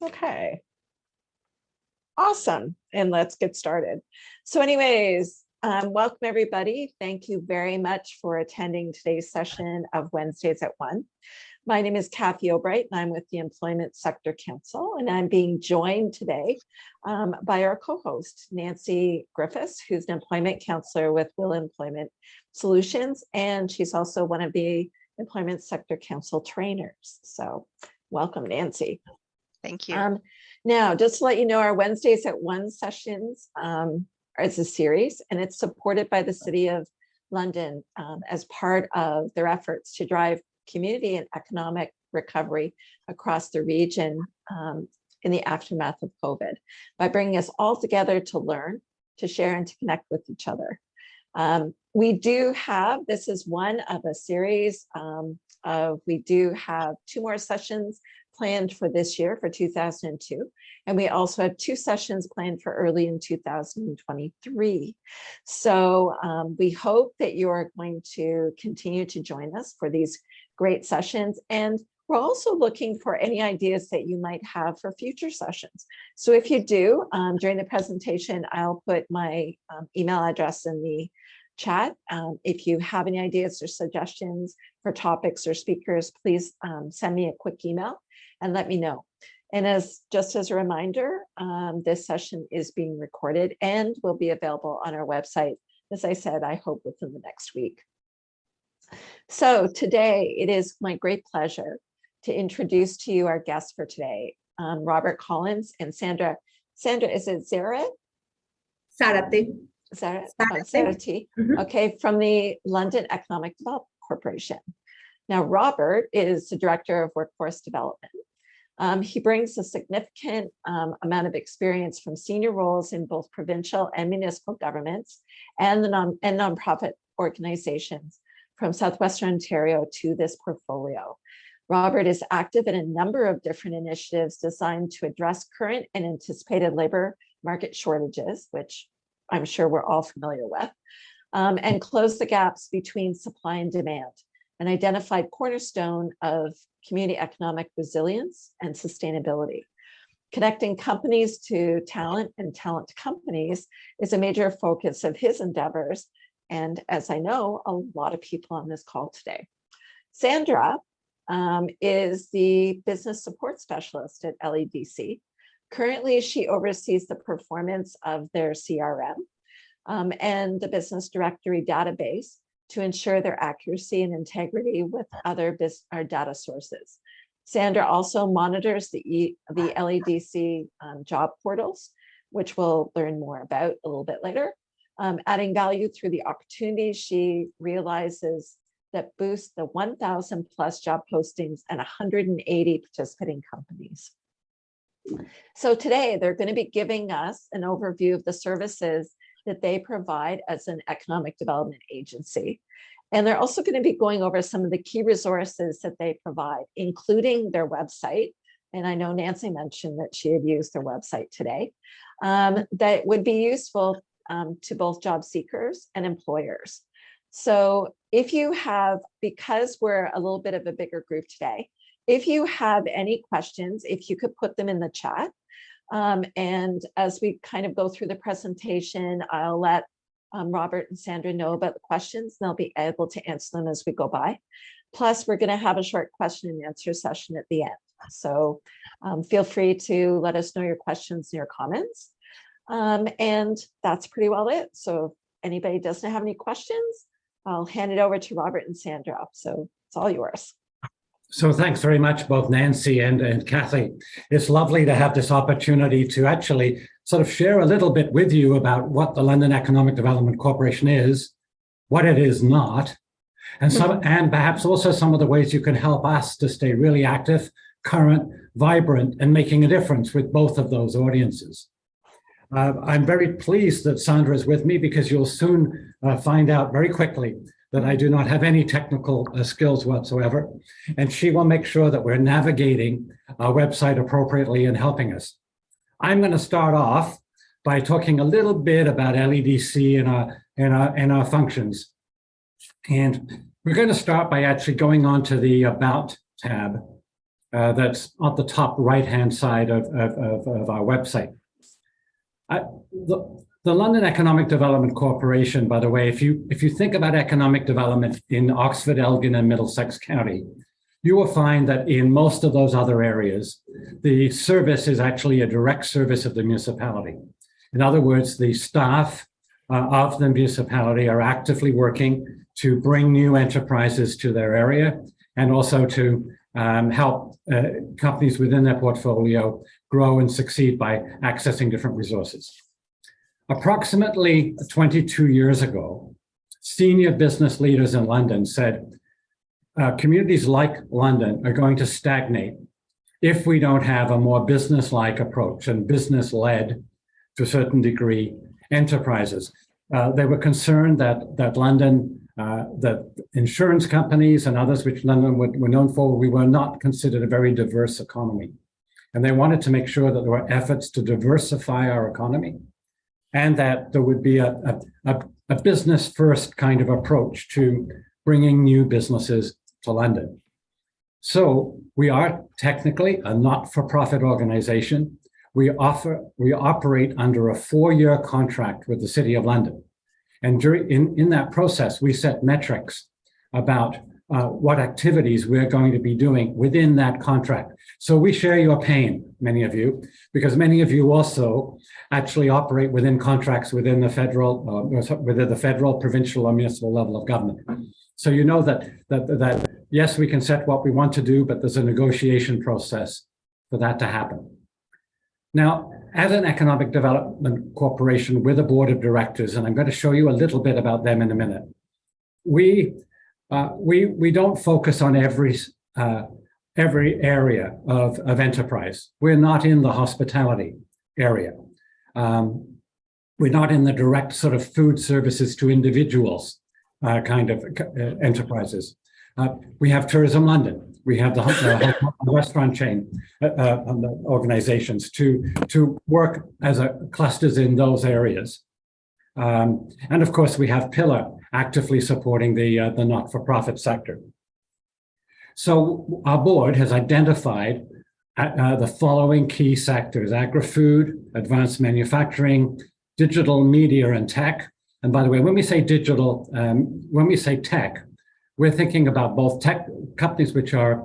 Okay, awesome. And let's get started. So anyways, welcome everybody. Thank you very much for attending today's session of Wednesdays at 1. My name is Kathy Albright and I'm with the Employment Sector Council, and I'm being joined today by our co-host, Nancy Griffiths, who's an employment counselor with Will Employment Solutions, and she's also one of the Employment Sector Council trainers. So welcome, Nancy. Thank you. Now, just to let you know, our Wednesdays at 1 sessions is a series, and it's supported by the City of London as part of their efforts to drive community and economic recovery across the region in the aftermath of COVID by bringing us all together to learn, to share, and to connect with each other. We do have, this is one of a series we do have 2 more sessions planned for this year for 2002. And we also have 2 sessions planned for early in 2023. So we hope that you are going to continue to join us for these great sessions. And we're also looking for any ideas that you might have for future sessions. So if you do, during the presentation, I'll put my email address in the chat. If you have any ideas or suggestions for topics or speakers, please send me a quick email and let me know. And just as a reminder, this session is being recorded and will be available on our website, as I said, I hope within the next week. So today, it is my great pleasure to introduce to you our guests for today, Robert Collins and Sandra. Sandra, is it Zarate? Zarate. Zarate. Okay, from the London Economic Development Corporation. Now, Robert is the Director of Workforce Development. He brings a significant amount of experience from senior roles in both provincial and municipal governments and the nonprofit organizations from Southwestern Ontario to this portfolio. Robert is active in a number of different initiatives designed to address current and anticipated labor market shortages, which I'm sure we're all familiar with, and close the gaps between supply and demand, an identified cornerstone of community economic resilience and sustainability. Connecting companies to talent and talent to companies is a major focus of his endeavors, and as I know, a lot of people on this call today. Sandra is the business support specialist at LEDC. Currently, she oversees the performance of their CRM and the business directory database to ensure their accuracy and integrity with other data sources. Sandra also monitors the LEDC job portals, which we'll learn more about a little bit later, adding value through the opportunities she realizes that boost the 1,000 plus job postings and 180 participating companies. So today they're going to be giving us an overview of the services that they provide as an economic development agency. And they're also going to be going over some of the key resources that they provide, including their website. And I know Nancy mentioned that she had used their website today, that would be useful to both job seekers and employers. So if you have, because we're a little bit of a bigger group today, if you have any questions, if you could put them in the chat. And as we kind of go through the presentation, I'll let Robert and Sandra know about the questions, and they'll be able to answer them as we go by. Plus, we're going to have a short question and answer session at the end. So feel free to let us know your questions and your comments. And that's pretty well it. So if anybody doesn't have any questions, I'll hand it over to Robert and Sandra. So it's all yours. So thanks very much, both Nancy and Kathy. It's lovely to have this opportunity to actually sort of share a little bit with you about what the London Economic Development Corporation is, what it is not, and perhaps also some of the ways you can help us to stay really active, current, vibrant, and making a difference with both of those audiences. I'm very pleased that Sandra is with me because you'll soon find out very quickly that I do not have any technical skills whatsoever, and she will make sure that we're navigating our website appropriately and helping us. I'm going to start off by talking a little bit about LEDC and our functions. And we're going to start by actually going on to the About tab. that's on the top right-hand side of our website. The London Economic Development Corporation, by the way, if you think about economic development in Oxford, Elgin, and Middlesex County, you will find that in most of those other areas, the service is actually a direct service of the municipality. In other words, the staff of the municipality are actively working to bring new enterprises to their area and also to help companies within their portfolio grow and succeed by accessing different resources. Approximately 22 years ago, senior business leaders in London said, communities like London are going to stagnate if we don't have a more business-like approach and business-led, to a certain degree, enterprises. They were concerned that London, that insurance companies and others which London were known for, we were not considered a very diverse economy. And they wanted to make sure that there were efforts to diversify our economy and that there would be a business-first kind of approach to bringing new businesses to London. So we are technically a not-for-profit organization. We operate under a 4-year contract with the City of London. And in that process, we set metrics about what activities we're going to be doing within that contract. So we share your pain, many of you, because many of you also actually operate within contracts within the federal, provincial, or municipal level of government. So you know that yes, we can set what we want to do, but there's a negotiation process for that to happen. Now, as an economic development corporation with a board of directors, and I'm going to show you a little bit about them in a minute, we don't focus on every area of enterprise. We're not in the hospitality area. We're not in the direct sort of food services to individuals kind of enterprises. We have Tourism London. We have the restaurant chain organizations to work as clusters in those areas. And of course, we have Pillar actively supporting the not-for-profit sector. So our board has identified the following key sectors: agri-food, advanced manufacturing, digital media and tech. And by the way, when we say digital, when we say tech, we're thinking about both tech companies which are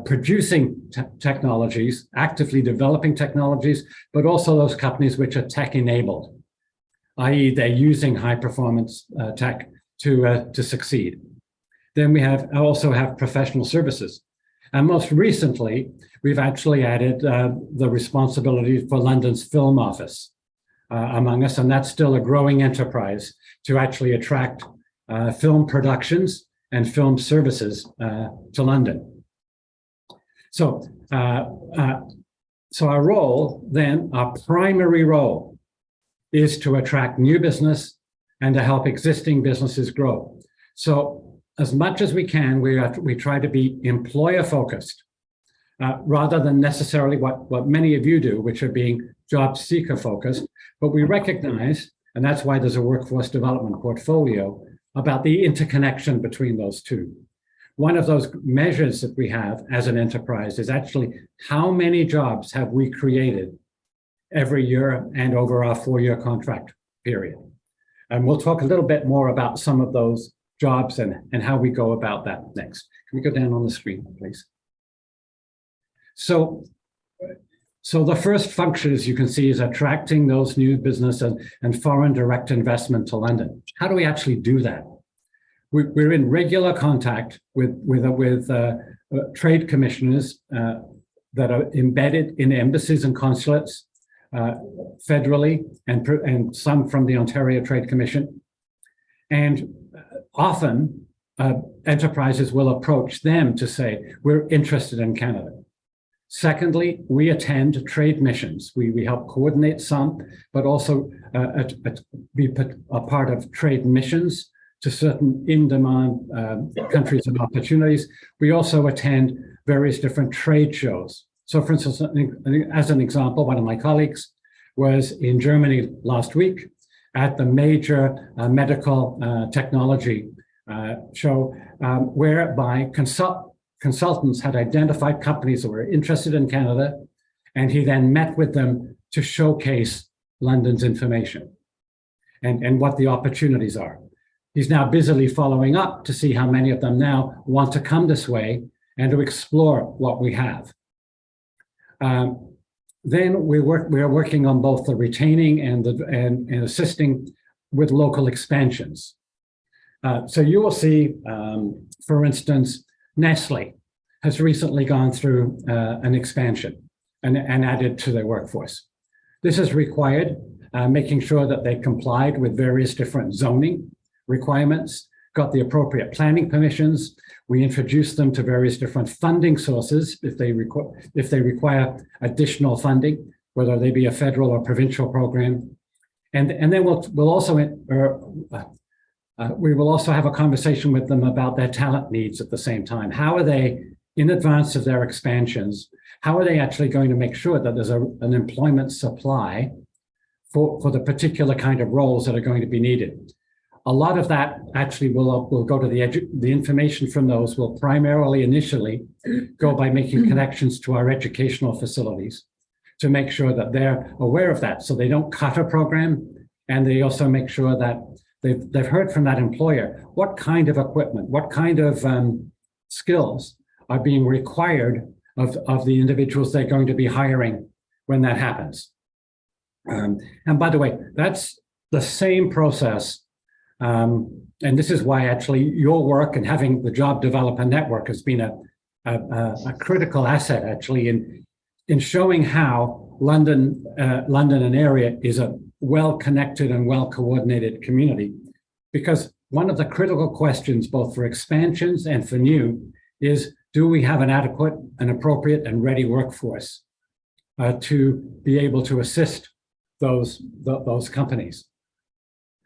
producing technologies, actively developing technologies, but also those companies which are tech-enabled, i.e. they're using high-performance tech to succeed. Then we also have professional services. And most recently, we've actually added the responsibility for London's film office among us, and that's still a growing enterprise to actually attract film productions and film services to London. So our role then, our primary role, is to attract new business and to help existing businesses grow. So as much as we can, we try to be employer focused rather than necessarily what many of you do, which are being job seeker focused. But we recognize, and that's why there's a workforce development portfolio, about the interconnection between those two. One of those measures that we have as an enterprise is actually how many jobs have we created every year and over our 4-year contract period. And we'll talk a little bit more about some of those jobs and how we go about that next. Can we go down on the screen, please? So the first function, as you can see, is attracting those new business and foreign direct investment to London. How do we actually do that? We're in regular contact with trade commissioners that are embedded in embassies and consulates federally, and some from the Ontario Trade Commission. And often enterprises will approach them to say, we're interested in Canada. Secondly, we attend trade missions. We help coordinate some, but also be a part of trade missions to certain in-demand countries and opportunities. We also attend various different trade shows. So for instance, as an example, one of my colleagues was in Germany last week at the major medical technology show, whereby consultants had identified companies that were interested in Canada, and he then met with them to showcase London's information and what the opportunities are. He's now busily following up to see how many of them now want to come this way and to explore what we have. Then we are working on both the retaining and assisting with local expansions. So you will see, for instance, Nestle has recently gone through an expansion and added to their workforce. This has required making sure that they complied with various different zoning requirements, got the appropriate planning permissions. We introduced them to various different funding sources if they require additional funding, whether they be a federal or provincial program. And then we will also have a conversation with them about their talent needs at the same time. How are they, in advance of their expansions, how are they actually going to make sure that there's an employment supply for the particular kind of roles that are going to be needed? A lot of that actually will go to the information from those will primarily initially go by making connections to our educational facilities to make sure that they're aware of that, so they don't cut a program, and they also make sure that they've heard from that employer what kind of equipment, what kind of skills are being required of the individuals they're going to be hiring when that happens. And by the way, that's the same process. And this is why actually your work and having the Job Developer Network has been a critical asset actually in showing how London and area is a well-connected and well-coordinated community. Because one of the critical questions, both for expansions and for new, is do we have an adequate and appropriate and ready workforce to be able to assist those companies,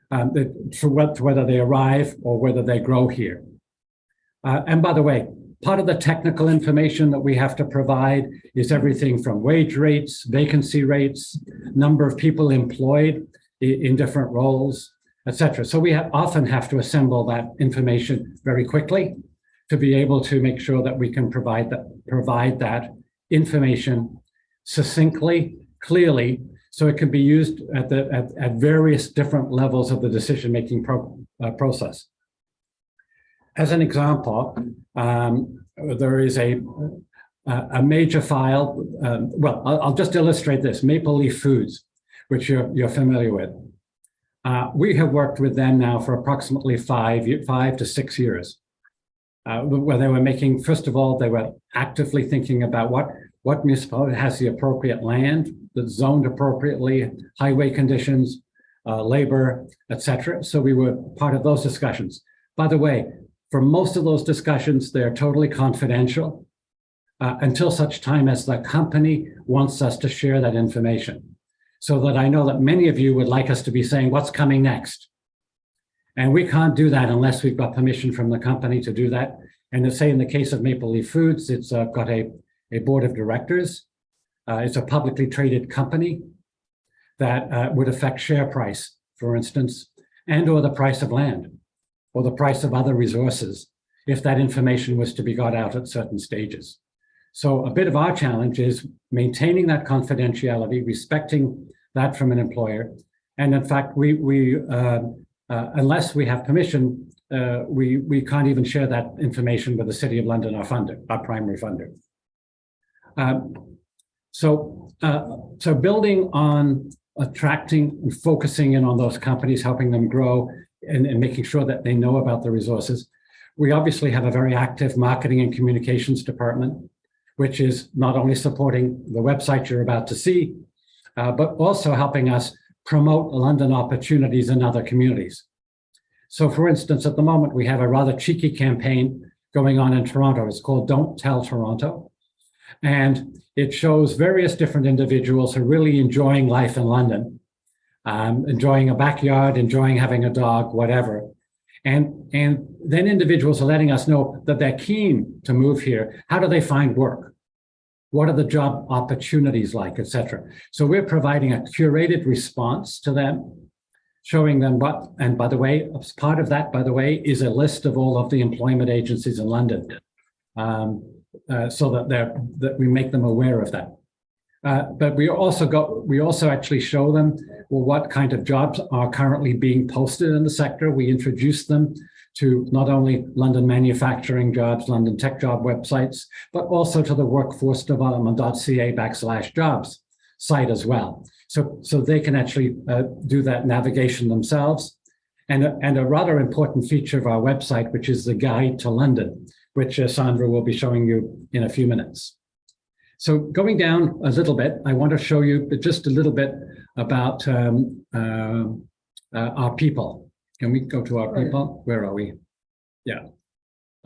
whether they arrive or whether they grow here. And by the way, part of the technical information that we have to provide is everything from wage rates, vacancy rates, number of people employed in different roles, etc. So we often have to assemble that information very quickly to be able to make sure that we can provide that information succinctly, clearly, so it can be used at various different levels of the decision-making process. As an example, there is a major file. Well, I'll just illustrate this: Maple Leaf Foods, which you're familiar with. We have worked with them now for approximately 5 to 6 years, where they were making. First of all, they were actively thinking about what municipality has the appropriate land that's zoned appropriately, highway conditions, labor, etc. So we were part of those discussions. By the way, for most of those discussions, they're totally confidential until such time as the company wants us to share that information. So that I know that many of you would like us to be saying what's coming next. And we can't do that unless we've got permission from the company to do that. And to say in the case of Maple Leaf Foods, it's got a board of directors. It's a publicly traded company that would affect share price, for instance, and or the price of land or the price of other resources if that information was to be got out at certain stages. So a bit of our challenge is maintaining that confidentiality, respecting that from an employer. And in fact, we unless we have permission, we can't even share that information with the City of London, our funder, our primary funder. So building on attracting and focusing in on those companies, helping them grow and making sure that they know about the resources. We obviously have a very active marketing and communications department, which is not only supporting the website you're about to see, but also helping us promote London opportunities in other communities. So for instance, at the moment, we have a rather cheeky campaign going on in Toronto. It's called Don't Tell Toronto. And it shows various different individuals who are really enjoying life in London, enjoying a backyard, enjoying having a dog, whatever. And then individuals are letting us know that they're keen to move here. How do they find work? What are the job opportunities like, et cetera? So we're providing a curated response to them, showing them what, and by the way, as part of that, by the way, is a list of all of the employment agencies in London. so that we make them aware of that. But we also actually show them what kind of jobs are currently being posted in the sector. We introduce them to not only London manufacturing jobs, London tech job websites, but also to the workforcedevelopment.ca/jobs site as well. So they can actually do that navigation themselves. And a rather important feature of our website, which is the Guide to London, which Sandra will be showing you in a few minutes. So going down a little bit, I want to show you just a little bit about our people. Can we go to our people? Where are we? Yeah.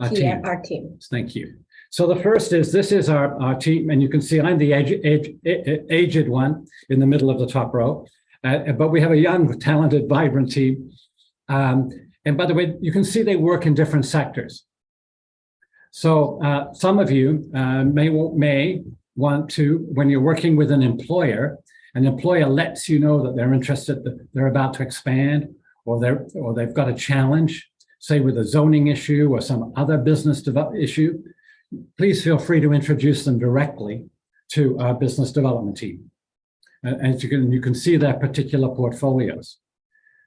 Our team. Our team. Thank you. So the first is, this is our team, and you can see I'm the aged one in the middle of the top row, but we have a young, talented, vibrant team. And by the way, you can see they work in different sectors. So some of you may want to, when you're working with an employer lets you know that they're interested, that they're about to expand, or they've got a challenge, say with a zoning issue or some other business issue. Please feel free to introduce them directly to our business development team. And you can see their particular portfolios.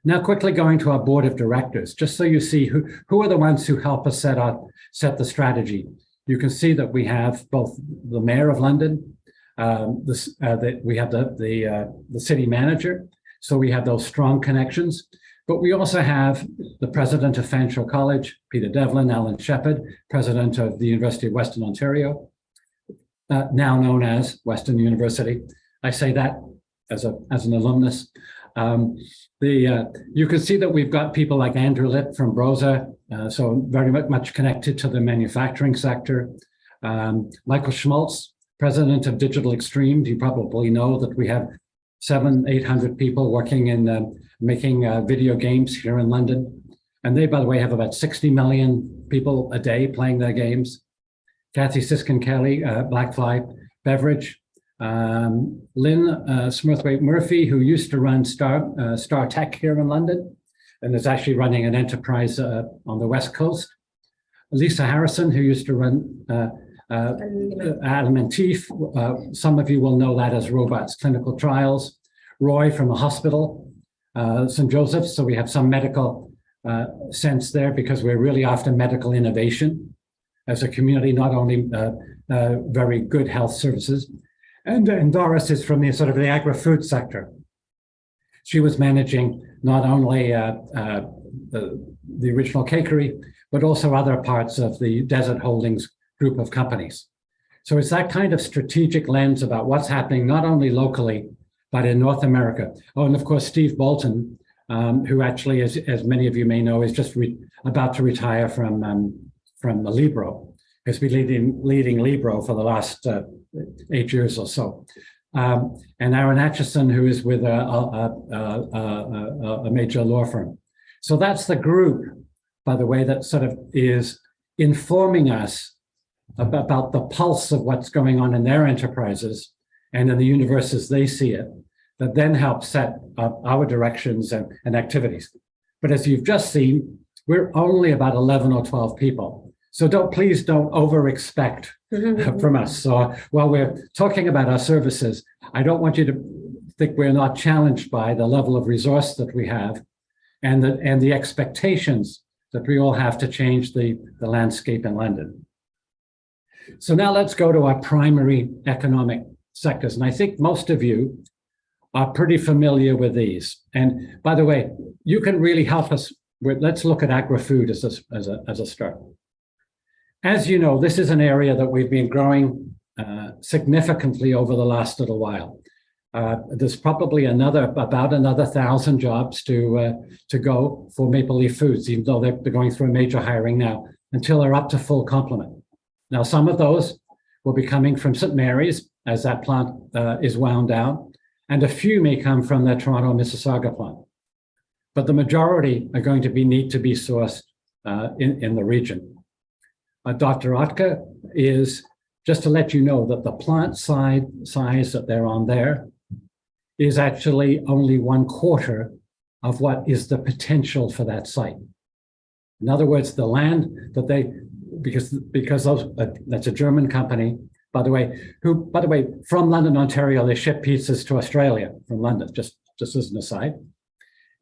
Now, quickly going to our board of directors, just so you see who are the ones who help us set the strategy. You can see that we have both the Mayor of London, we have the city manager, so we have those strong connections. But we also have the president of Fanshawe College, Peter Devlin, Alan Shepard, president of the University of Western Ontario, now known as Western University. I say that as an alumnus. You can see that we've got people like Andrew Litt from Broza, so very much connected to the manufacturing sector. Michael Schmaltz, president of Digital Extremes. You probably know that we have 700-800 people working in making video games here in London. And they, by the way, have about 60 million people a day playing their games. Kathy Siskin-Kelly, Blackfly Beverage. Lynn Smurthwaite Murphy, who used to run Star Tech here in London and is actually running an enterprise on the West Coast. Lisa Harrison, who used to run Alimentif. Some of you will know that as Robots Clinical Trials. Roy from the hospital, St. Joseph's. So we have some medical sense there because we're really after medical innovation as a community, not only very good health services. And Doris is from the sort of the agri-food sector. She was managing not only the original cakery, but also other parts of the Desert Holdings group of companies. So it's that kind of strategic lens about what's happening, not only locally, but in North America. Oh, and of course, Steve Bolton, who actually, as many of you may know, is just about to retire from Libro. Has been leading Libro for the last 8 years or so. And Aaron Atchison, who is with a major law firm. So that's the group, by the way, that sort of is informing us about the pulse of what's going on in their enterprises and in the universe as they see it, that then help set up our directions and activities. But as you've just seen, we're only about 11 or 12 people. So please don't over-expect from us. So while we're talking about our services, I don't want you to think we're not challenged by the level of resource that we have and the expectations that we all have to change the landscape in London. So now let's go to our primary economic sectors. And I think most of you are pretty familiar with these. And by the way, you can really help us with, let's look at agri-food as a start. As you know, this is an area that we've been growing significantly over the last little while. There's probably about another 1,000 jobs to go for Maple Leaf Foods, even though they're going through a major hiring now, until they're up to full complement. Now, some of those will be coming from St. Mary's as that plant is wound down, and a few may come from the Toronto, Mississauga plant. But the majority are going to need to be sourced in the region. Dr. Otka is, just to let you know that the plant size that they're on there is actually only 1/4 of what is the potential for that site. In other words, the land that because that's a German company, by the way, from London, Ontario, they ship pizzas to Australia from London, just as an aside.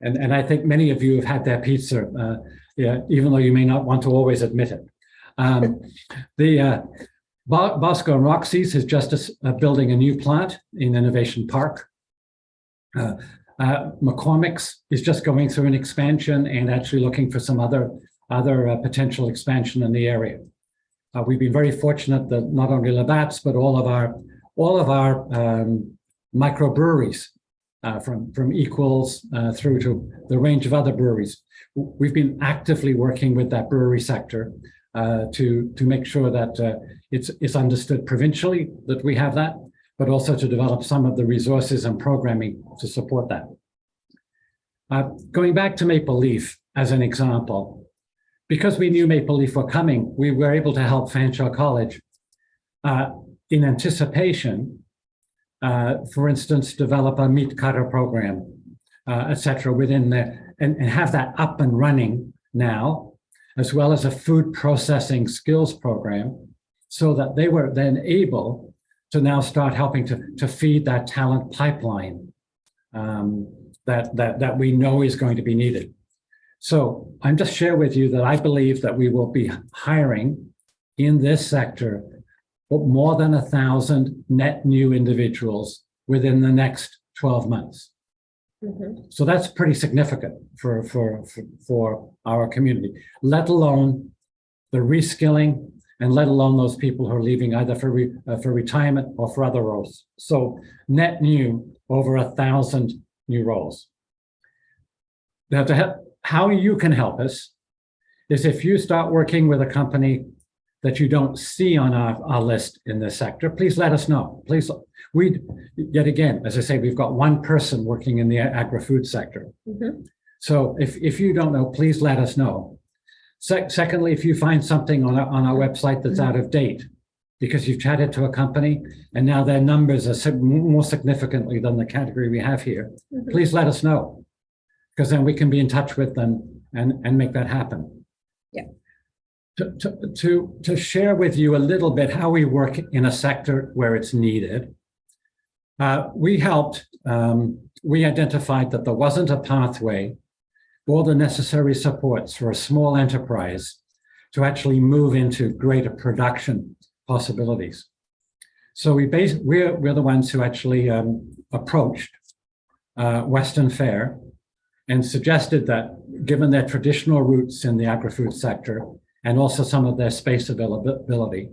And I think many of you have had their pizza, even though you may not want to always admit it. The Bosco and Roxy's is just building a new plant in Innovation Park. McCormick's is just going through an expansion and actually looking for some other potential expansion in the area. We've been very fortunate that not only Labatt's, but all of our microbreweries, from Equals through to the range of other breweries. We've been actively working with that brewery sector to make sure that it's understood provincially that we have that, but also to develop some of the resources and programming to support that. Going back to Maple Leaf as an example, because we knew Maple Leaf were coming, we were able to help Fanshawe College in anticipation, for instance, develop a meat cutter program, et cetera, within there, and have that up and running now, as well as a food processing skills program, so that they were then able to now start helping to feed that talent pipeline that we know is going to be needed. So I'm just share with you that I believe that we will be hiring in this sector more than 1,000 net new individuals within the next 12 months. Mm-hmm. So that's pretty significant for our community, let alone the reskilling, and let alone those people who are leaving either for retirement or for other roles. So net new, over 1,000 new roles. Now, how you can help us is if you start working with a company that you don't see on our list in this sector, please let us know. Please, yet again, as I say, we've got one person working in the agri-food sector. Mm-hmm. So if you don't know, please let us know. Secondly, if you find something on our website that's out of date, because you've chatted to a company and now their numbers are more significantly than the category we have here, mm-hmm. please let us know, because then we can be in touch with them and make that happen. Yeah. To share with you a little bit how we work in a sector where it's needed, we identified that there wasn't a pathway or the necessary supports for a small enterprise to actually move into greater production possibilities. So we're the ones who actually approached Western Fair and suggested that, given their traditional roots in the agri-food sector and also some of their space availability,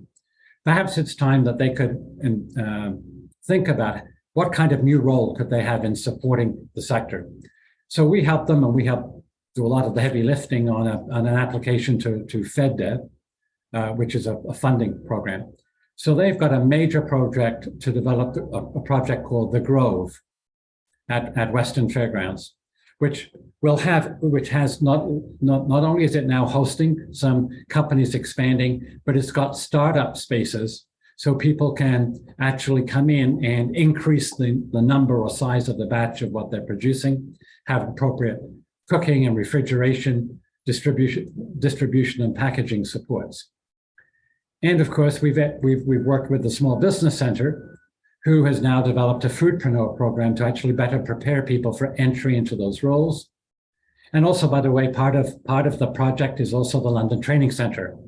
perhaps it's time that they could think about what kind of new role could they have in supporting the sector. So we help them, and we help do a lot of the heavy lifting on an application to FedDev, which is a funding program. So they've got a major project to develop a project called The Grove at Western Fairgrounds, which has not only is it now hosting some companies expanding, but it's got startup spaces so people can actually come in and increase the number or size of the batch of what they're producing, have appropriate cooking and refrigeration, distribution and packaging supports. And of course, we've worked with the Small Business Center, who has now developed a foodpreneur program to actually better prepare people for entry into those roles. And also, by the way, part of the project is also the London Training Center,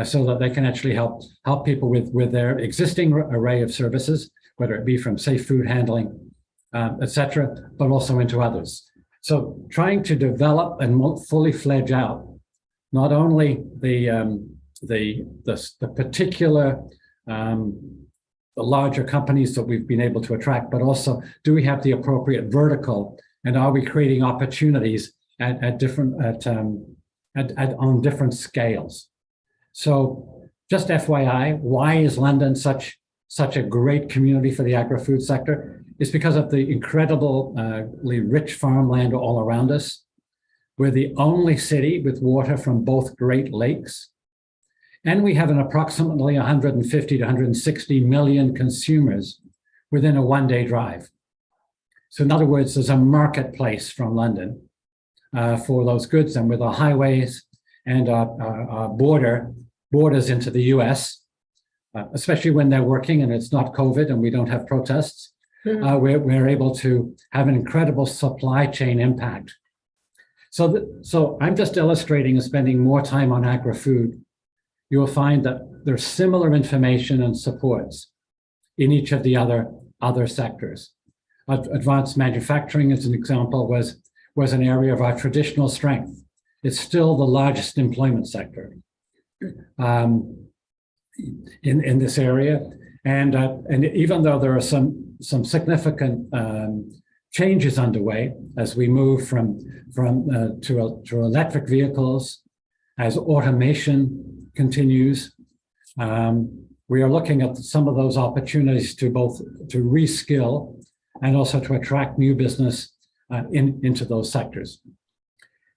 so that they can actually help people with their existing array of services, whether it be from safe food handling, et cetera, but also into others. So trying to develop and fully fledge out not only the particular the larger companies that we've been able to attract, but also, do we have the appropriate vertical, and are we creating opportunities on different scales? So just FYI, why is London such a great community for the agri-food sector? It's because of the incredibly rich farmland all around us. We're the only city with water from both Great Lakes. And we have an approximately 150 to 160 million consumers within a one-day drive. So in other words, there's a marketplace from London for those goods, and with our highways and our border borders into the US, especially when they're working and it's not COVID and we don't have protests. We're able to have an incredible supply chain impact. So I'm just illustrating and spending more time on agri-food. You will find that there's similar information and supports in each of the other sectors. Advanced manufacturing, as an example, was an area of our traditional strength. It's still the largest employment sector in this area. And even though there are some significant changes underway as we move to electric vehicles, as automation continues, we are looking at some of those opportunities to reskill and also to attract new business into those sectors.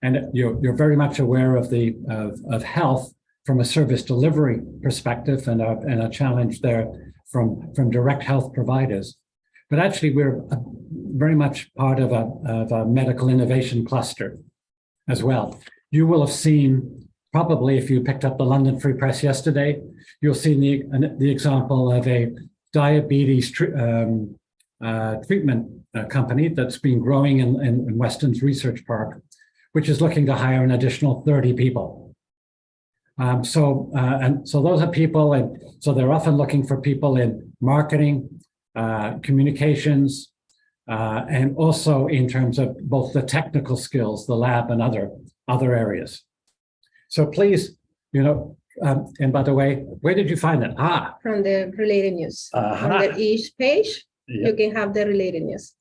And you're very much aware of health from a service delivery perspective and a challenge there from direct health providers. But actually, we're very much part of a medical innovation cluster as well. You will have seen, probably if you picked up the London Free Press yesterday, you'll see the example of a diabetes treatment company that's been growing in Weston's Research Park, which is looking to hire an additional 30 people. So those are people, and so they're often looking for people in marketing, communications, and also in terms of both the technical skills, the lab, and other areas. So please, and by the way, where did you find that? From the related news. Under each page, you can have the related news.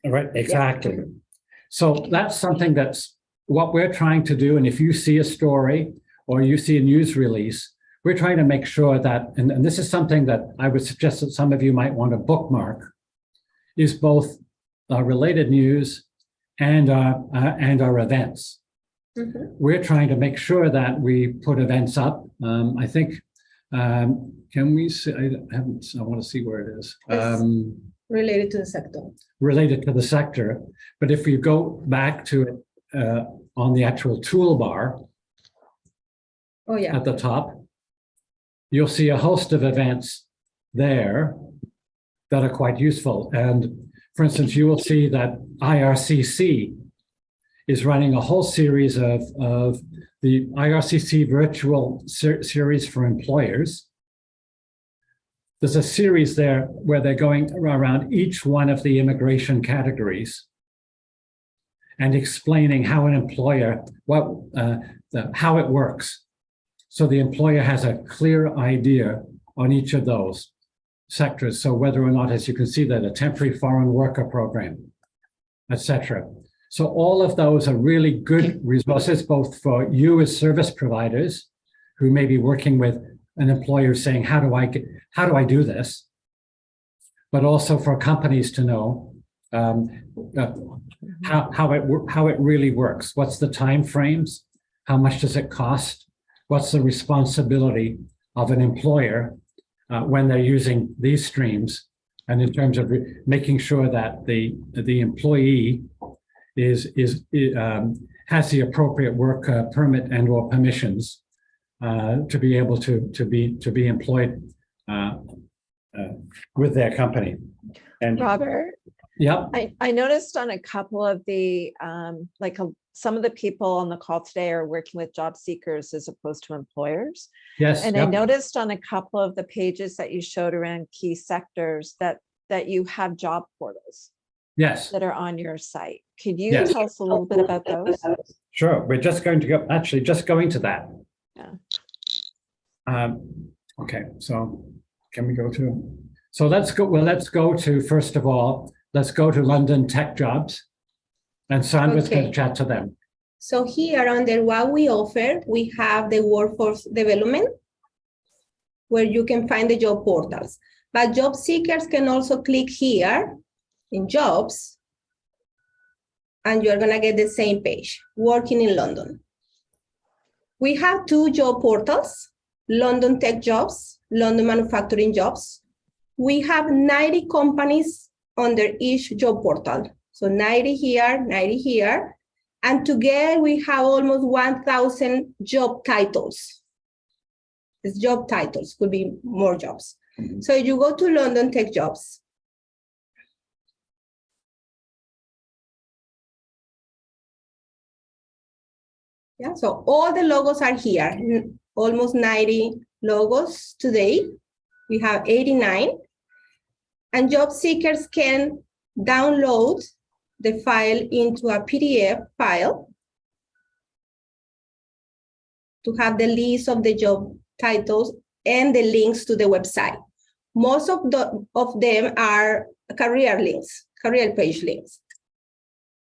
Right, exactly. Yeah. So that's something that's what we're trying to do. And if you see a story or you see a news release, we're trying to make sure that, and this is something that I would suggest that some of you might want to bookmark, is both related news and our events. Mm-hmm. We're trying to make sure that we put events up. I think, can we see, I want to see where it is. Related to the sector. Related to the sector. But if you go back to it on the actual toolbar, at the top, you'll see a host of events there that are quite useful. And for instance, you will see that IRCC is running a whole series of the IRCC virtual series for employers. There's a series there where they're going around each one of the immigration categories and explaining how an employer, how it works. So the employer has a clear idea on each of those sectors. So whether or not, as you can see, that a temporary foreign worker program, etc. So all of those are really good resources, both for you as service providers who may be working with an employer saying, how do I do this? But also for companies to know how it really works. What's the time frames? How much does it cost? What's the responsibility of an employer when they're using these streams? And in terms of making sure that the employee has the appropriate work permit and/or permissions to be able to be employed with their company. And Robert, yeah, I noticed on a couple of the some of the people on the call today are working with job seekers as opposed to employers. Yes, and I noticed on a couple of the pages that you showed around key sectors that you have job portals. Yes, that are on your site. Could you tell us a little bit about those? Sure. We're just going to go, actually just going to that. Yeah. Okay, so can we go to, so let's go to, first of all, let's go to London Tech Jobs, and Sandra's going to chat to them. So here under what we offer, we have the workforce development, where you can find the job portals. But job seekers can also click here in jobs, and you're gonna get the same page, working in London. We have two job portals, London Tech Jobs, London Manufacturing Jobs. We have 90 companies under each job portal. So 90 here, 90 here. And together we have almost 1,000 job titles. It's job titles, could be more jobs. So you go to London Tech Jobs. Yeah, so all the logos are here, almost 90 logos today. We have 89. And job seekers can download the file into a PDF file to have the list of the job titles and the links to the website. Most of them are career links, career page links.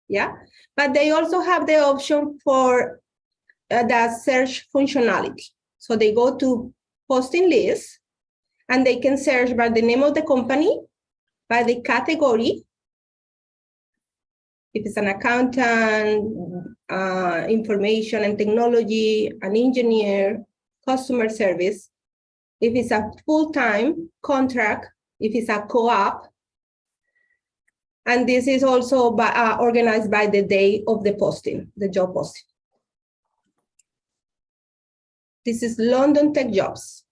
Yeah, but they also have the option for the search functionality. So they go to posting list and they can search by the name of the company, by the category, if it's an accountant, information and technology, an engineer, customer service, if it's a full-time contract, if it's a co-op, and this is also organized by the day of the posting, the job posting. This is London Tech Jobs.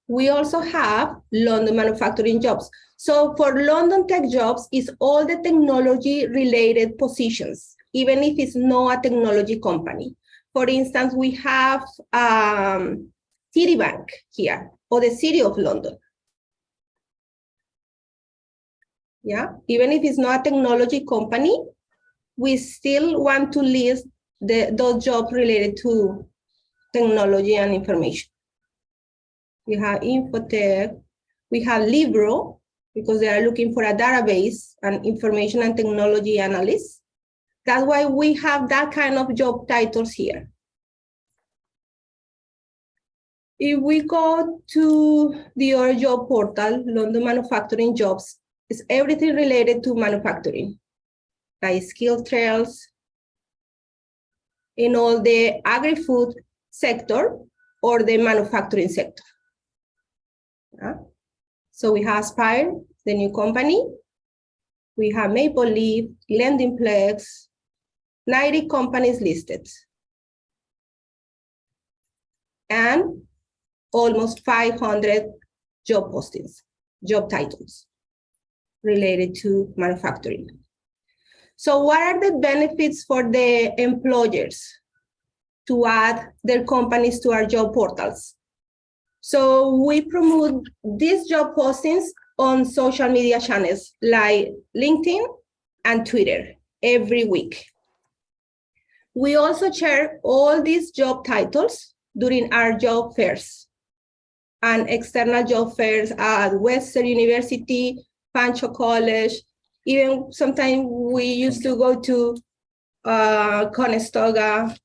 We also have London Manufacturing Jobs. So for London Tech Jobs, it's all the technology-related positions, even if it's not a technology company. For instance, we have Citibank here, or the City of London. Yeah, even if it's not a technology company, we still want to list those jobs related to technology and information. We have Infotech, we have Libro, because they are looking for a database and information and technology analysts. That's why we have that kind of job titles here. If we go to the other job portal, London Manufacturing Jobs, it's everything related to manufacturing, like skill trails in all the agri-food sector or the manufacturing sector. Yeah. So we have Aspire, the new company. We have Maple Leaf, LendingPlex, 90 companies listed. And almost 500 job postings, job titles related to manufacturing. So what are the benefits for the employers to add their companies to our job portals? So we promote these job postings on social media channels like LinkedIn and Twitter every week. We also share all these job titles during our job fairs and external job fairs at Western University, Pancho College. Even sometimes we used to go to Conestoga,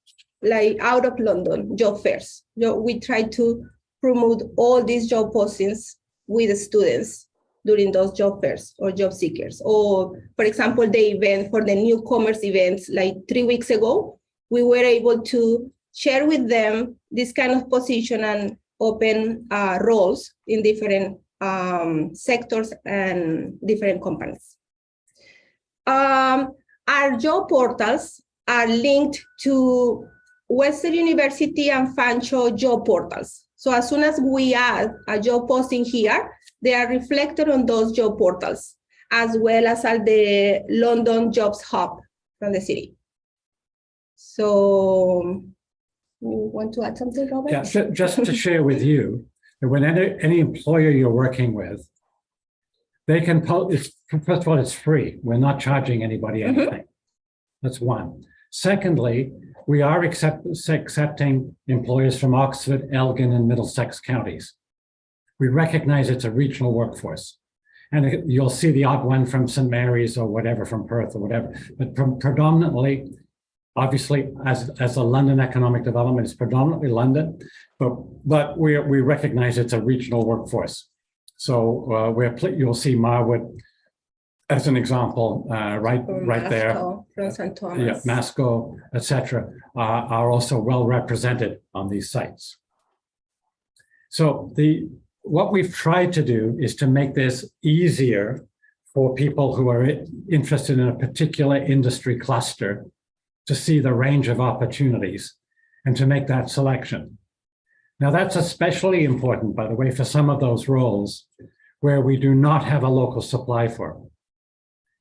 like out of London, job fairs. We try to promote all these job postings with the students during those job fairs or job seekers. Or, for example, the event for the newcomers events, like 3 weeks ago, we were able to share with them this kind of position and open roles in different sectors and different companies. Our job portals are linked to Western University and Pancho job portals. So as soon as we add a job posting here, they are reflected on those job portals, as well as at the London Jobs Hub from the city. So you want to add something, Robert? Yeah, just to share with you, that when any employer you're working with, they can post, first of all, it's free. We're not charging anybody anything. That's one. Secondly, we are accepting employers from Oxford, Elgin, and Middlesex counties. We recognize it's a regional workforce. And you'll see the odd one from St. Mary's or whatever, from Perth or whatever. But from predominantly, obviously, as a London economic development, it's predominantly London, but we recognize it's a regional workforce. So you'll see Marwood as an example, right there. From St. Thomas. Yeah, Masco, etc., are also well represented on these sites. So what we've tried to do is to make this easier for people who are interested in a particular industry cluster to see the range of opportunities and to make that selection. Now, that's especially important, by the way, for some of those roles where we do not have a local supply for.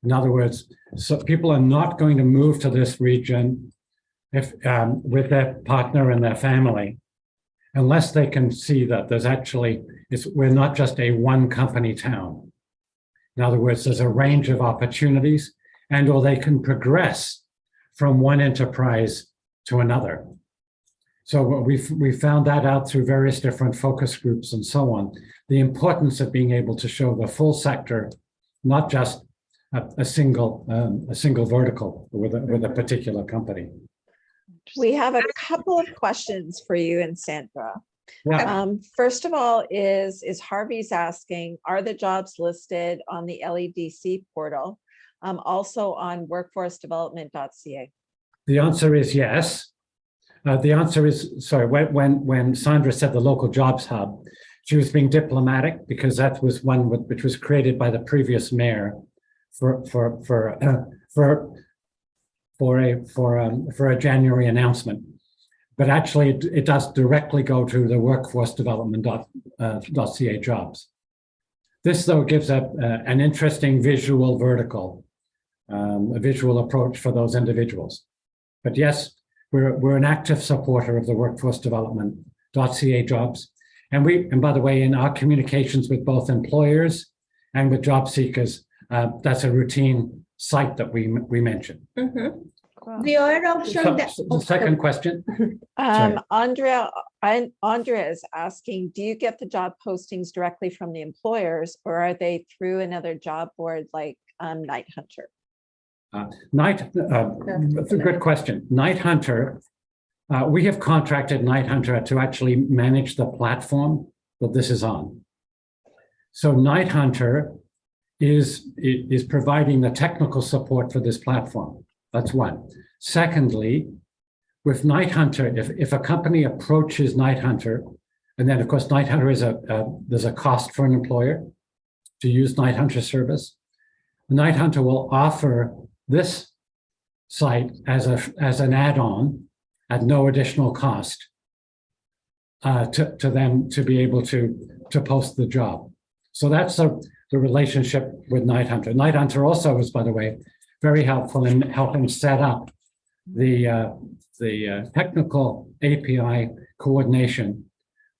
In other words, so people are not going to move to this region if with their partner and their family, unless they can see that there's actually, we're not just a one company town. In other words, there's a range of opportunities and or they can progress from one enterprise to another. So we found that out through various different focus groups and so on, the importance of being able to show the full sector, not just a single vertical with a particular company. We have a couple of questions for you and Sandra. Yeah. First of all is Harvey's asking, are the jobs listed on the LEDC portal, also on workforcedevelopment.ca? The answer is yes. The answer is, sorry, when Sandra said the local jobs hub, she was being diplomatic because that was one which was created by the previous mayor for a January announcement. But actually, it does directly go to the workforcedevelopment.ca jobs. This, though, gives an interesting visual vertical, a visual approach for those individuals. But yes, we're an active supporter of the workforcedevelopment.ca jobs. And by the way, in our communications with both employers and with job seekers, that's a routine site that we mention. Mm-hmm. The other option The second question. Andrea is asking, do you get the job postings directly from the employers or are they through another job board like Night Hunter? That's a good question. Night Hunter, we have contracted Night Hunter to actually manage the platform that this is on. So Night Hunter is providing the technical support for this platform. That's one. Secondly, with Night Hunter, if a company approaches Night Hunter, and then of course Night Hunter is there's a cost for an employer to use Night Hunter service. Night Hunter will offer this site as an add-on at no additional cost to them to be able to post the job. So that's the relationship with Night Hunter. Night Hunter also is, by the way, very helpful in helping set up the technical API coordination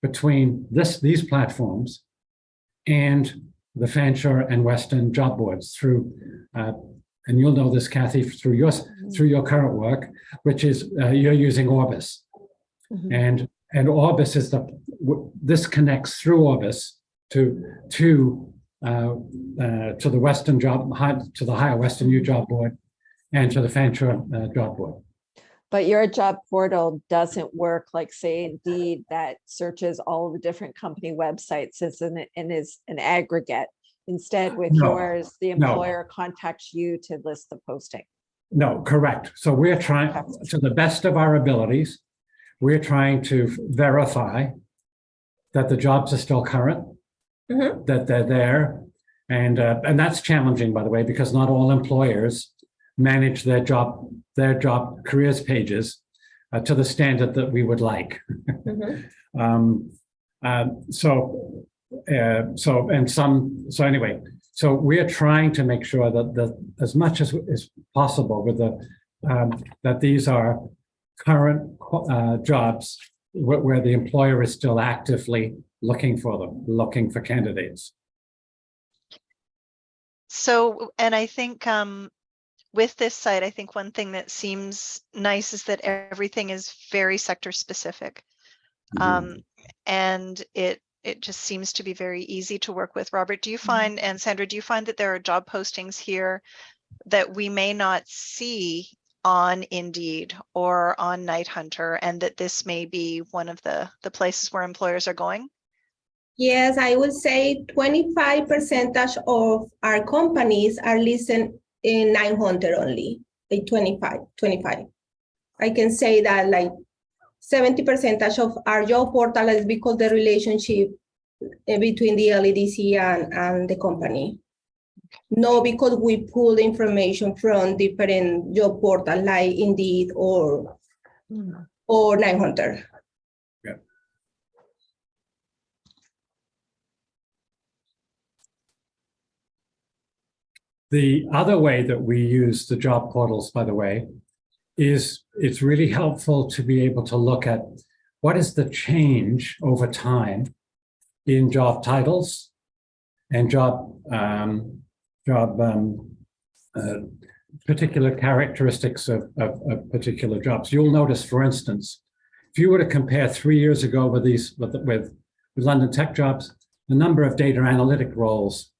between these platforms and the Fanshore and Western job boards through, and you'll know this, Kathy, through your current work, which is you're using Orbis, mm-hmm. and Orbis is this connects through Orbis to the Western to the Higher Western U job board and to the Fanshore job board. But your job portal doesn't work like, say, Indeed, that searches all the different company websites and is an aggregate. Instead, with yours, the employer contacts you to list the posting. No, correct. So we're trying, to the best of our abilities, we're trying to verify that the jobs are still current, mm-hmm. that they're there. And that's challenging, by the way, because not all employers manage their job careers pages to the standard that we would like. Mm-hmm. So we're trying to make sure that as much as is possible with that these are current jobs where the employer is still actively looking for candidates. So, and I think with this site, I think one thing that seems nice is that everything is very sector specific. Mm-hmm. And it just seems to be very easy to work with. Robert, do you find, and Sandra, do you find that there are job postings here that we may not see on Indeed or on Night Hunter, and that this may be one of the places where employers are going? Yes, I would say 25% of our companies are listed in Night Hunter only, like 25. I can say that like 70% of our job portal is because the relationship between the LEDC and the company. No, because we pull information from different job portals like Indeed or Night Hunter. Yeah. The other way that we use the job portals, by the way, is it's really helpful to be able to look at what is the change over time in job titles and particular characteristics of particular jobs. You'll notice, for instance, if you were to compare 3 years ago with London Tech jobs, the number of data analytic roles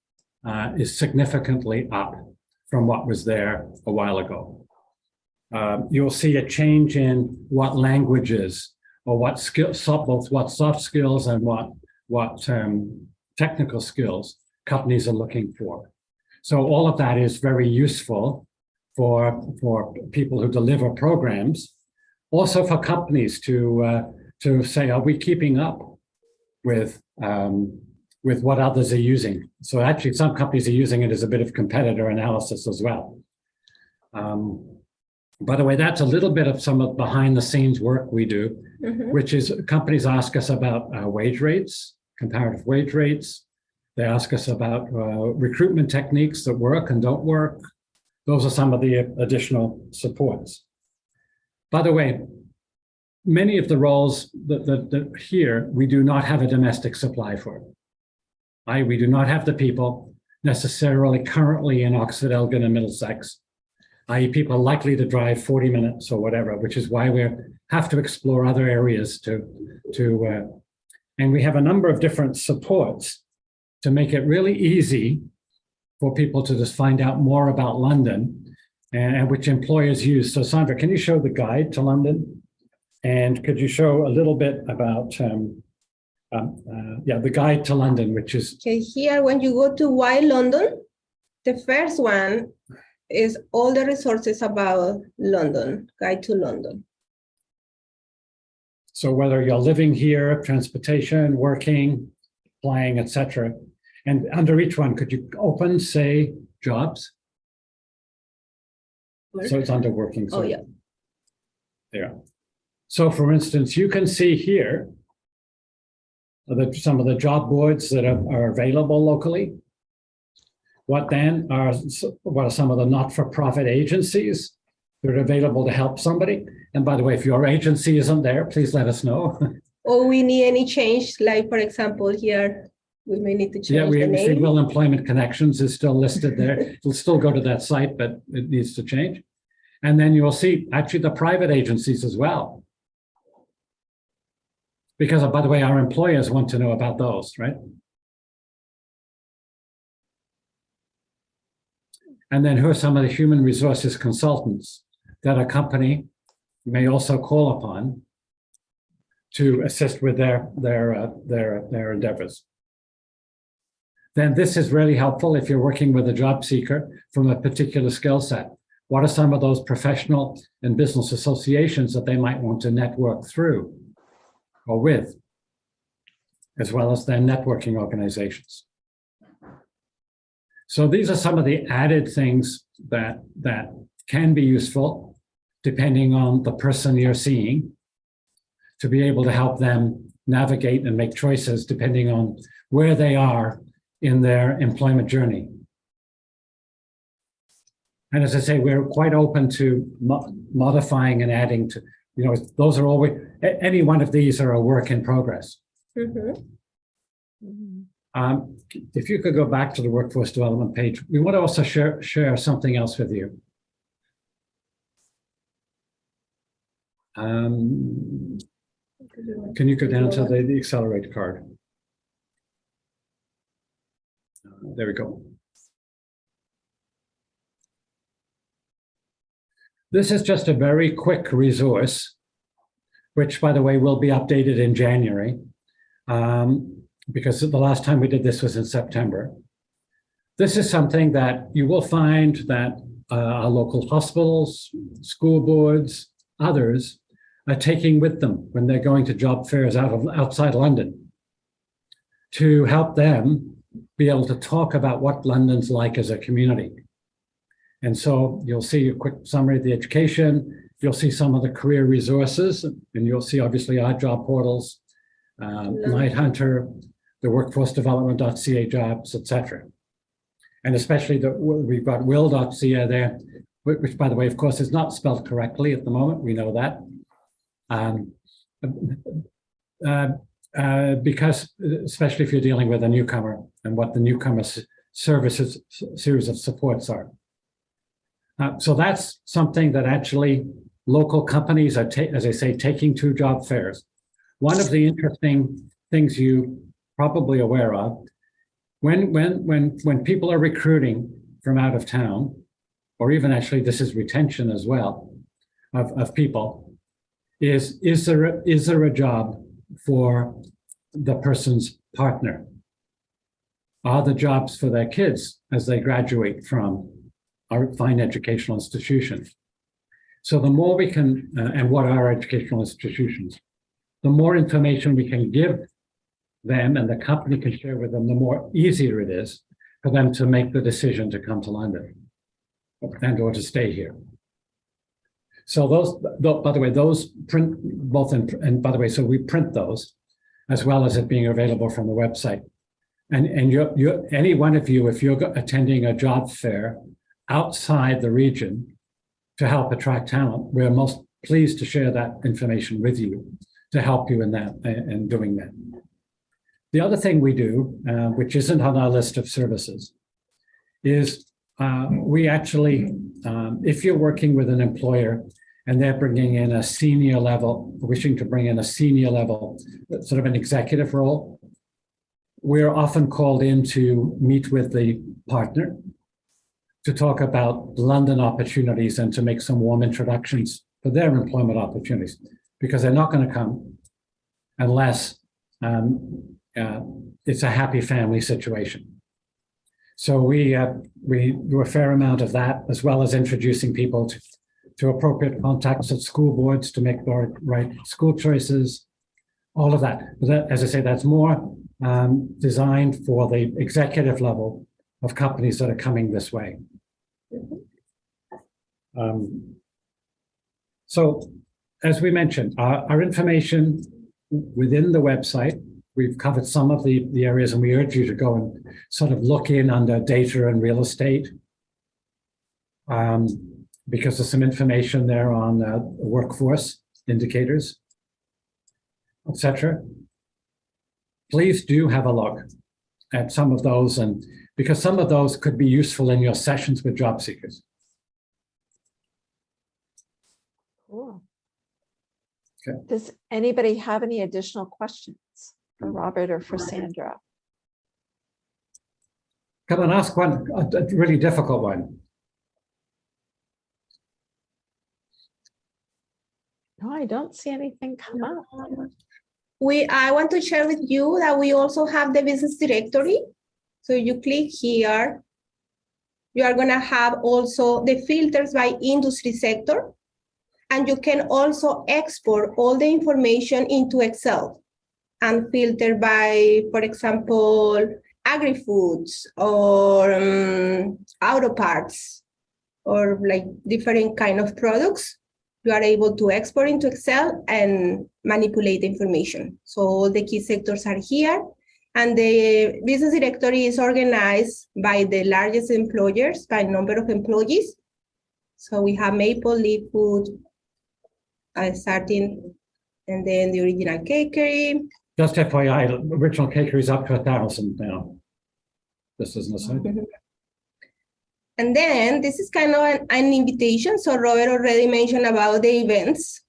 is significantly up from what was there a while ago. You'll see a change in what languages or what skills, both what soft skills and what technical skills companies are looking for. So all of that is very useful for people who deliver programs, also for companies to say, are we keeping up with what others are using? So actually, some companies are using it as a bit of competitor analysis as well. By the way, that's a little bit of some of behind the scenes work we do, which is companies ask us about wage rates, comparative wage rates. They ask us about recruitment techniques that work and don't work. Those are some of the additional supports. By the way, many of the roles that here, we do not have a domestic supply for. We do not have the people necessarily currently in Oxford, Elgin, and Middlesex, i.e. people likely to drive 40 minutes or whatever, which is why we have to explore other areas and we have a number of different supports to make it really easy for people to just find out more about London and which employers use. So Sandra, can you show the guide to London? And could you show a little bit about, the guide to London, which is... Okay, here when you go to Why London, the first one is all the resources about London, Guide to London. So whether you're living here, transportation, working, flying, etc. And under each one, could you open, say, jobs? So it's under working. So oh, yeah. There. So for instance, you can see here some of the job boards that are available locally. What are some of the not-for-profit agencies that are available to help somebody? And by the way, if your agency isn't there, please let us know. Or we need any change, like for example, here, we may need to change the name. See Will Employment Connections is still listed there. It'll still go to that site, but it needs to change. And then you'll see actually the private agencies as well. Because, by the way, our employers want to know about those, right? And then who are some of the human resources consultants that a company may also call upon to assist with their endeavors. Then this is really helpful if you're working with a job seeker from a particular skill set. What are some of those professional and business associations that they might want to network through or with, as well as their networking organizations? So these are some of the added things that can be useful depending on the person you're seeing to be able to help them navigate and make choices depending on where they are in their employment journey. And as I say, we're quite open to modifying and adding to, those are always, any one of these are a work in progress. If you could go back to the workforce development page, we want to also share something else with you. Can you go down to the Accelerate card? There we go. This is just a very quick resource, which, by the way, will be updated in January, because the last time we did this was in September. This is something that you will find that our local hospitals, school boards, others are taking with them when they're going to job fairs outside London to help them be able to talk about what London's like as a community. And so you'll see a quick summary of the education. You'll see some of the career resources, and you'll see obviously our job portals, Night Hunter, the workforcedevelopment.ca jobs, etc. And especially we've got will.ca there, which by the way, of course, is not spelled correctly at the moment. We know that. Because especially if you're dealing with a newcomer and what the newcomer services series of supports are. So that's something that actually local companies are, as I say, taking to job fairs. One of the interesting things you probably aware of, when people are recruiting from out of town, or even actually this is retention as well of people, is there a job for the person's partner? Are the jobs for their kids as they graduate from our fine educational institutions? So the more we can, and what are educational institutions, the more information we can give them and the company can share with them, the more easier it is for them to make the decision to come to London and or to stay here. So those, by the way, those print both and by the way, so we print those as well as it being available from the website. And any one of you, if you're attending a job fair outside the region to help attract talent, we're most pleased to share that information with you to help you in that and doing that. The other thing we do, which isn't on our list of services, is we actually, if you're working with an employer and they're bringing in a senior level, wishing to bring in a senior level, sort of an executive role, we're often called in to meet with the partner to talk about London opportunities and to make some warm introductions for their employment opportunities, because they're not going to come unless it's a happy family situation. So we do a fair amount of that, as well as introducing people to appropriate contacts at school boards to make the right school choices, all of that. But that, as I say, that's more designed for the executive level of companies that are coming this way. So as we mentioned, our information within the website, we've covered some of the areas, and we urge you to go and sort of look in under data and real estate, because there's some information there on workforce indicators, etc. Please do have a look at some of those, and because some of those could be useful in your sessions with job seekers. Cool. Okay. Does anybody have any additional questions for Robert or for Sandra? Come on, ask one, a really difficult one. No, I don't see anything come up. I want to share with you that we also have the business directory. So you click here, you are going to have also the filters by industry sector, and you can also export all the information into Excel and filter by, for example, agri-foods or auto parts or like different kind of products. You are able to export into Excel and manipulate the information. So all the key sectors are here. And the business directory is organized by the largest employers, by number of employees. So we have Maple Leaf Food starting, and then the Original Cakery. Just FYI, Original Cakery is up to 1,000 now. This is an aside. Mm-hmm. And then this is kind of an invitation. So Robert already mentioned about the events.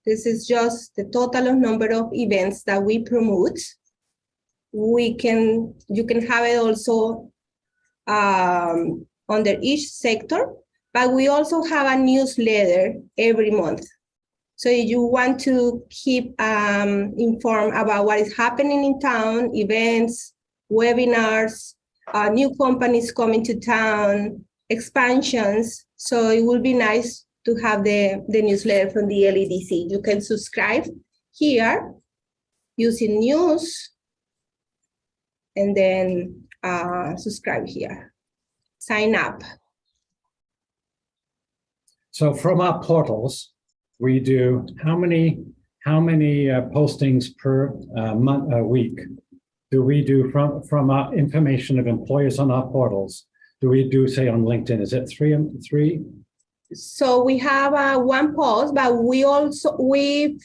This is just the total of number of events that we promote. You can have it also under each sector, but we also have a newsletter every month. So if you want to keep informed about what is happening in town, events, webinars, new companies coming to town, expansions. So it would be nice to have the newsletter from the LEDC. You can subscribe here using news and then subscribe here. Sign up. So from our portals, we do how many postings per week do we do from our information of employers on our portals do we do, say, on LinkedIn? Is it three? So we have one post, but we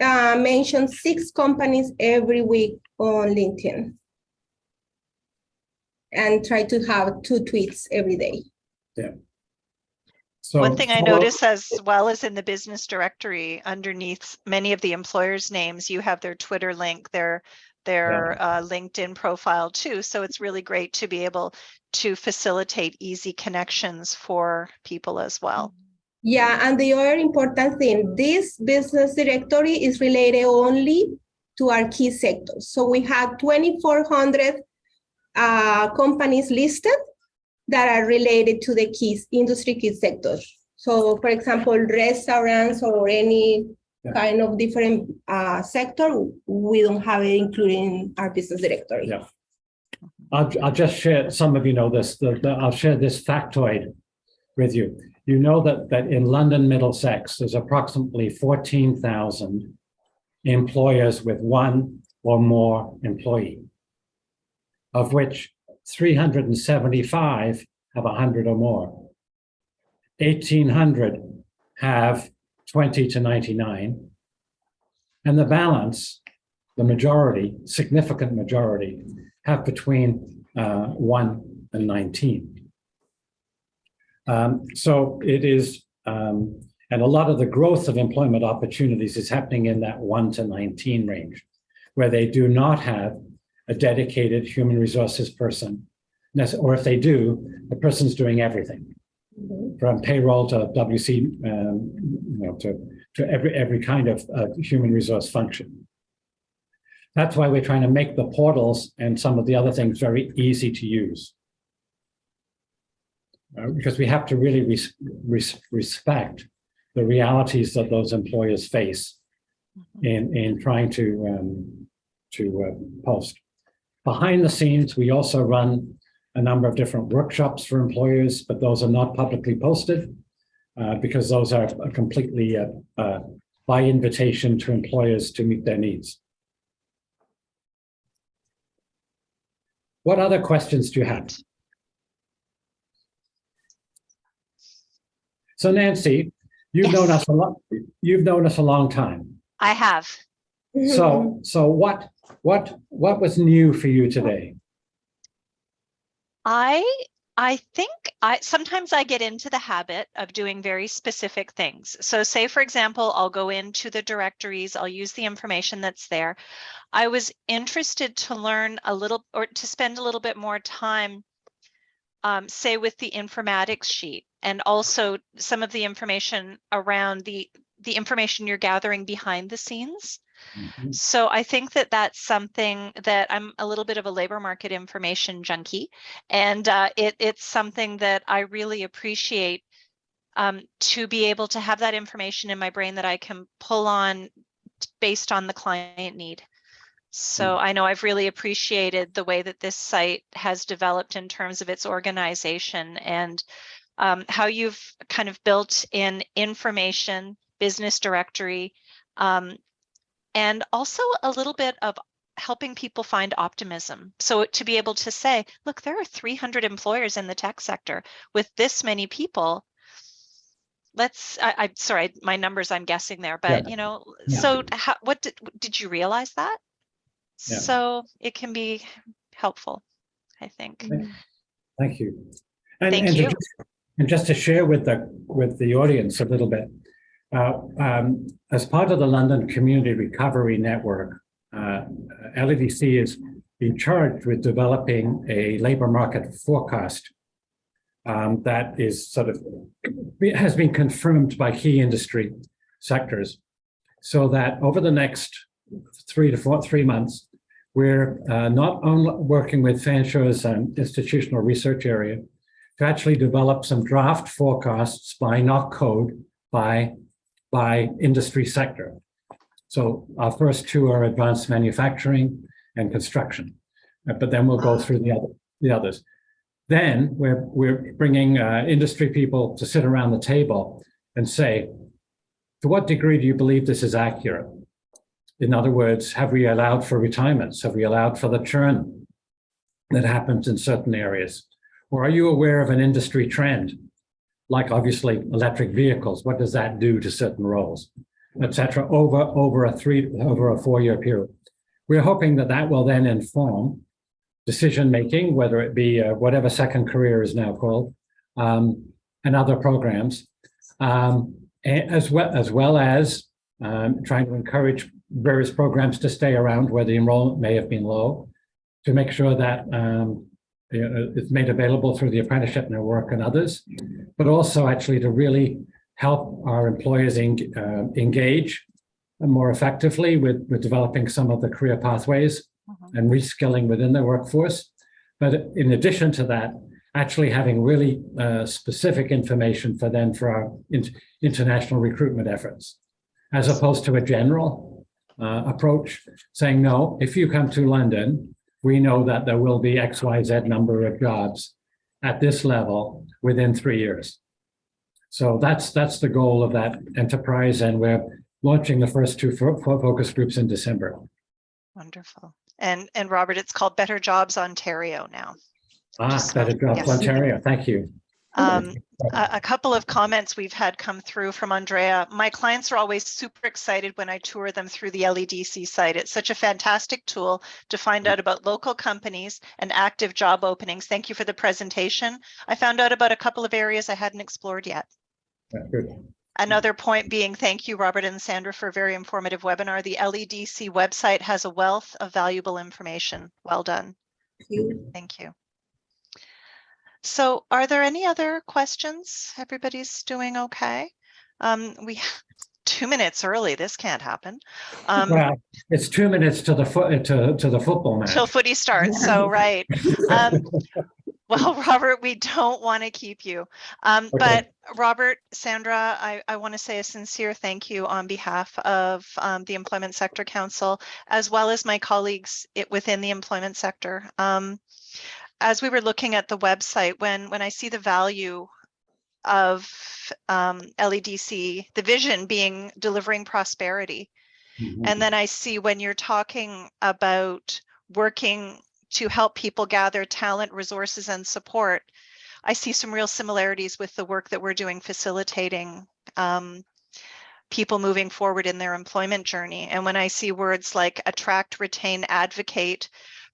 mention 6 companies every week on LinkedIn and try to have 2 tweets every day. Yeah. So One thing I follow- notice as well as in the business directory, underneath many of the employers' names, you have their Twitter link, their LinkedIn profile too. So it's really great to be able to facilitate easy connections for people as well. Yeah, and the other important thing, this business directory is related only to our key sectors. So we have 2,400 companies listed that are related to the industry key sectors. So for example, restaurants or any kind of different sector, we don't have it included in our business directory. Yeah. I'll just share, some of you know this, I'll share this factoid with you. You know that in London Middlesex, there's approximately 14,000 employers with 1 or more employee, of which 375 have 100 or more. 1,800 have 20 to 99. And the balance, the majority, significant majority, have between 1 and 19. So it is, and a lot of the growth of employment opportunities is happening in that 1 to 19 range, where they do not have a dedicated human resources person, or if they do, the person's doing everything, from payroll to WC, to every kind of human resource function. That's why we're trying to make the portals and some of the other things very easy to use. Because we have to really respect the realities that those employers face in trying to post. Behind the scenes, we also run a number of different workshops for employers, but those are not publicly posted because those are completely by invitation to employers to meet their needs. What other questions do you have? So Nancy, you've known us a lot. You've known us a long time. I have. So what was new for you today? I think sometimes I get into the habit of doing very specific things. So say, for example, I'll go into the directories, I'll use the information that's there. I was interested to learn a little, or to spend a little bit more time, say with the informatics sheet, and also some of the information around the information you're gathering behind the scenes. Mm-hmm. So I think that that's something that I'm a little bit of a labor market information junkie, and it's something that I really appreciate, to be able to have that information in my brain that I can pull on based on the client need. So I know I've really appreciated the way that this site has developed in terms of its organization, and how you've kind of built in information, business directory, and also a little bit of helping people find optimism. So to be able to say, look, there are 300 employers in the tech sector with this many people. I'm sorry, my numbers, I'm guessing there, but so what did you realize that? Yeah. So it can be helpful, I think. Thank you. Thank you. And just to share with the audience a little bit, as part of the London Community Recovery Network, LEDC is being charged with developing a labor market forecast that is has been confirmed by key industry sectors, so that over the next 3 months, we're not only working with Fanshawe's institutional research area to actually develop some draft forecasts by not code by industry sector. So our first 2 are advanced manufacturing and construction, but then we'll go through the others. Then we're bringing industry people to sit around the table and say, to what degree do you believe this is accurate? In other words, have we allowed for retirements? Have we allowed for the churn that happens in certain areas? Or are you aware of an industry trend? Like obviously electric vehicles, what does that do to certain roles, et cetera, over a 4-year period? We're hoping that that will then inform decision-making, whether it be whatever second career is now called, and other programs, as well as trying to encourage various programs to stay around where the enrollment may have been low, to make sure that it's made available through the apprenticeship network and others, but also actually to really help our employers engage more effectively with developing some of the career pathways and reskilling within the workforce. But in addition to that, actually having really specific information for them for our international recruitment efforts, as opposed to a general approach saying, no, if you come to London, we know that there will be XYZ number of jobs at this level within 3 years. So that's the goal of that enterprise, and we're launching the first 2 focus groups in December. Wonderful. And Robert, it's called Better Jobs Ontario now. Better Jobs yes. Ontario. Thank you. A couple of comments we've had come through from Andrea. My clients are always super excited when I tour them through the LEDC site. It's such a fantastic tool to find out about local companies and active job openings. Thank you for the presentation. I found out about a couple of areas I hadn't explored yet. Good. Another point being, thank you, Robert and Sandra, for a very informative webinar. The LEDC website has a wealth of valuable information. Well done. Thank you. So are there any other questions? Everybody's doing okay? We 2 minutes early. This can't happen. Well, it's 2 minutes to the football match. Till footy starts. So right. Well, Robert, we don't want to keep you. Okay. But Robert, Sandra, I want to say a sincere thank you on behalf of the Employment Sector Council, as well as my colleagues within the employment sector. As we were looking at the website, when I see the value of LEDC, the vision being delivering prosperity, and then I see when you're talking about working to help people gather talent, resources, and support, I see some real similarities with the work that we're doing facilitating people moving forward in their employment journey. And when I see words like attract, retain, advocate,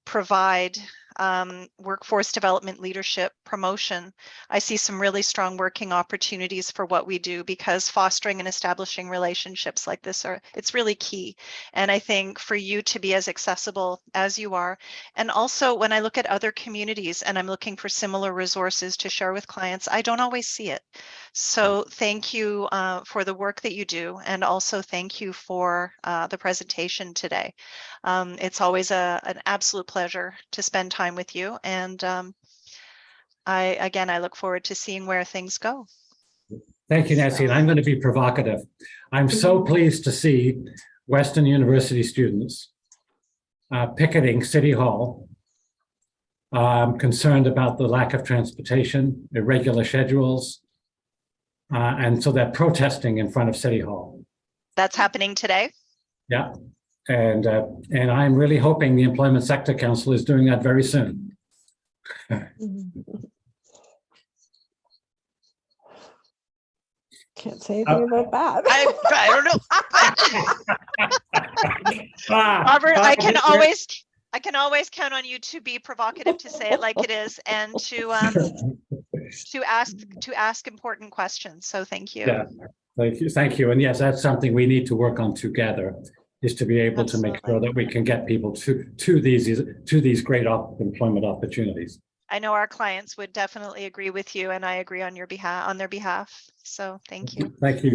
provide, workforce development, leadership, promotion, I see some really strong working opportunities for what we do, because fostering and establishing relationships like this it's really key. And I think for you to be as accessible as you are, and also when I look at other communities and I'm looking for similar resources to share with clients, I don't always see it. So thank you for the work that you do, and also thank you for the presentation today. It's always an absolute pleasure to spend time with you, and I look forward to seeing where things go. Thank you, Nancy. And I'm going to be provocative. I'm so pleased to see Western University students picketing City Hall, concerned about the lack of transportation, irregular schedules, and so they're protesting in front of City Hall. That's happening today? Yeah. And I'm really hoping the Employment Sector Council is doing that very soon. Can't say anything about that. I don't know. Robert, I can always count on you to be provocative, to say it like it is, and to ask important questions. So thank you. Yeah, thank you. And yes, that's something we need to work on together, is to be able to make sure that we can get people to these great employment opportunities. I know our clients would definitely agree with you, and I agree on their behalf. So thank you. Thank you.